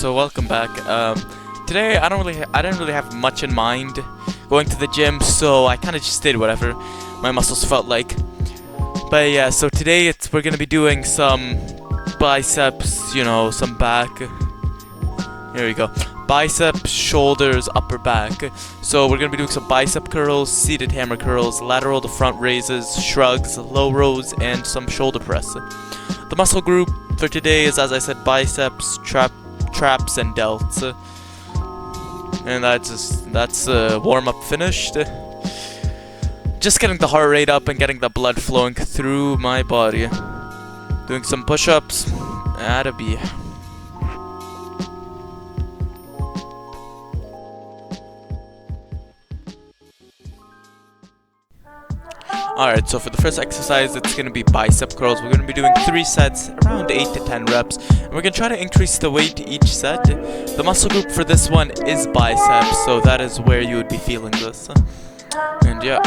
So welcome back. Today I didn't really have much in mind going to the gym, so I kind of just did whatever my muscles felt like. But yeah, so today we're gonna be doing some biceps, some back. Here we go. Biceps, shoulders, upper back. So we're gonna be doing some bicep curls, seated hammer curls, lateral to front raises, shrugs, low rows, and some shoulder press. The muscle group for today is, as I said, biceps, traps, and delts. And that's warm up finished. Just getting the heart rate up and getting the blood flowing through my body. Doing some push-ups. That'll be. Alright, so for the first exercise, it's going to be bicep curls. We're going to be doing 3 sets, around 8 to 10 reps. And we're going to try to increase the weight each set. The muscle group for this one is biceps, so that is where you would be feeling this. And yeah.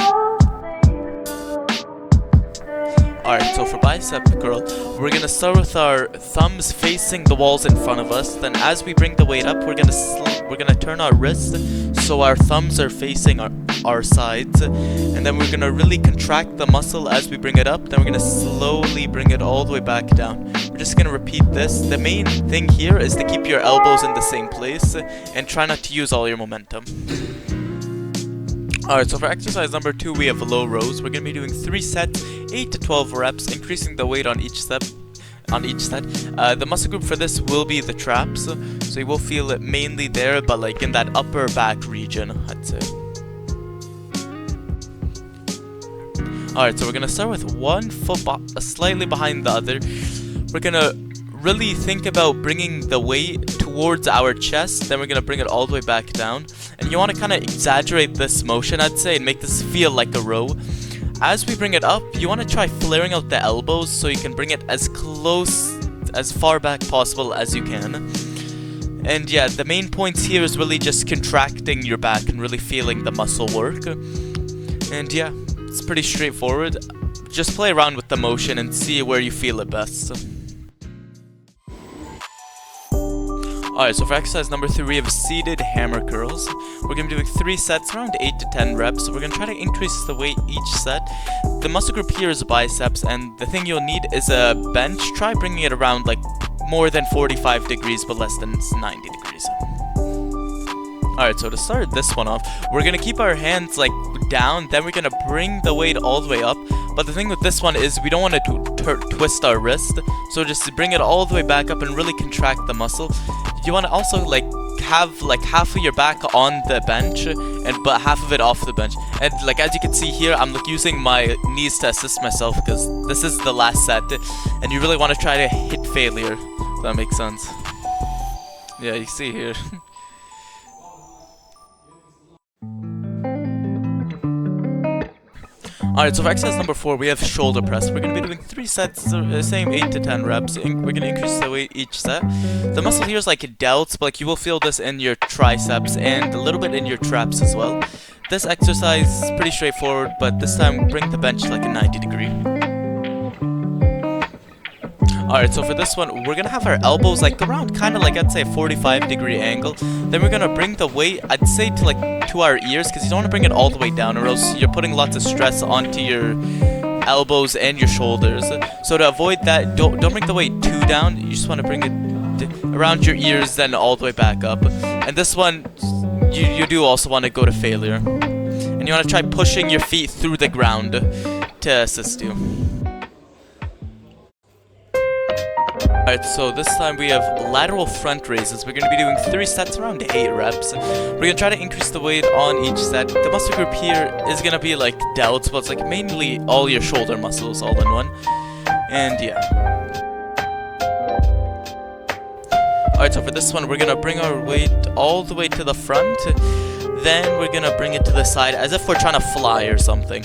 Alright, so for bicep curl, we're going to start with our thumbs facing the walls in front of us. Then as we bring the weight up, we're going to turn our wrists so our thumbs are facing our sides. And then we're going to really contract the muscle as we bring it up. Then we're going to slowly bring it all the way back down. We're just going to repeat this. The main thing here is to keep your elbows in the same place and try not to use all your momentum. Alright, so for exercise number 2, we have low rows. We're going to be doing 3 sets, 8 to 12 reps, increasing the weight on each set. The muscle group for this will be the traps, so you will feel it mainly there, but like in that upper back region, I'd say. Alright, so we're going to start with one foot slightly behind the other. We're going to really think about bringing the weight towards our chest, then we're going to bring it all the way back down. And you want to kind of exaggerate this motion, I'd say, and make this feel like a row. As we bring it up, you want to try flaring out the elbows so you can bring it as far back possible as you can. And yeah, the main points here is really just contracting your back and really feeling the muscle work. And yeah, it's pretty straightforward. Just play around with the motion and see where you feel it best. Alright, so for exercise number 3, we have seated hammer curls. We're going to be doing 3 sets, around 8 to 10 reps. So we're going to try to increase the weight each set. The muscle group here is biceps, and the thing you'll need is a bench. Try bringing it around like more than 45 degrees, but less than 90 degrees. Alright, so to start this one off, we're going to keep our hands like down, then we're going to bring the weight all the way up. But the thing with this one is we don't want to twist our wrist, so just bring it all the way back up and really contract the muscle. You want to also have half of your back on the bench, but half of it off the bench. And as you can see here, I'm using my knees to assist myself because this is the last set, and you really want to try to hit failure. If that makes sense. Yeah, you see here. Alright, so for exercise number 4, we have shoulder press. We're going to be doing 3 sets, same 8 to 10 reps. We're going to increase the weight each set. The muscle here is like delts, but you will feel this in your triceps and a little bit in your traps as well. This exercise is pretty straightforward, but this time bring the bench like a 90 degree. Alright, so for this one, we're going to have our elbows around kind of I'd say a 45 degree angle. Then we're going to bring the weight, I'd say to our ears, because you don't want to bring it all the way down or else you're putting lots of stress onto your elbows and your shoulders. So to avoid that, don't bring the weight too down. You just want to bring it around your ears, then all the way back up. And this one, you do also want to go to failure. And you want to try pushing your feet through the ground to assist you. Alright, so this time we have lateral front raises. We're going to be doing 3 sets, around 8 reps. We're going to try to increase the weight on each set. The muscle group here is going to be delts, but it's mainly all your shoulder muscles all in one. And yeah. Alright, so for this one, we're going to bring our weight all the way to the front. Then we're going to bring it to the side as if we're trying to fly or something.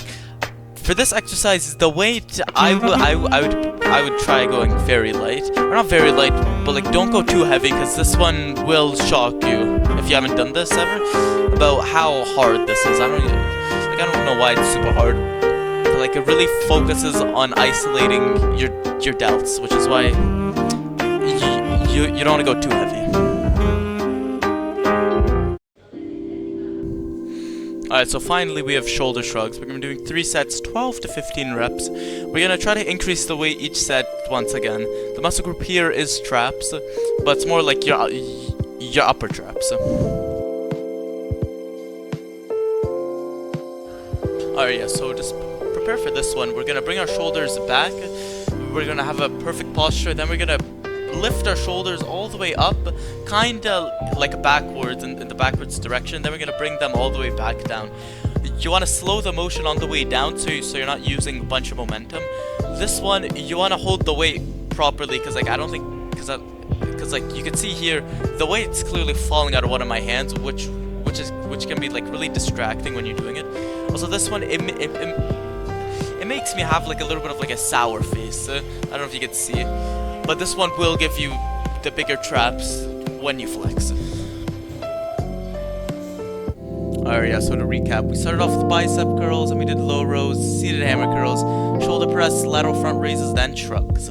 For this exercise, the weight, I would try going very light. Or not very light, but don't go too heavy, because this one will shock you if you haven't done this ever. About how hard this is. I don't know why it's super hard. But it really focuses on isolating your delts, which is why you don't want to go too heavy. Alright, so finally we have shoulder shrugs. We're going to be doing 3 sets, 12 to 15 reps. We're going to try to increase the weight each set once again. The muscle group here is traps, but it's more like your upper traps. Alright, yeah, so just prepare for this one. We're going to bring our shoulders back. We're going to have a perfect posture. Then we're going to lift our shoulders all the way up, kind of like backwards in the backwards direction. Then we're going to bring them all the way back down. You want to slow the motion on the way down so you're not using a bunch of momentum. This one, you want to hold the weight properly, because like I don't think, because like you can see here, the weight's clearly falling out of one of my hands, which can be like really distracting when you're doing it. Also, this one, it makes me have like a little bit of like a sour face. I don't know if you can see it. But this one will give you the bigger traps when you flex. Alright, yeah, so to recap, we started off with bicep curls, and we did low rows, seated hammer curls, shoulder press, lateral front raises, then shrugs.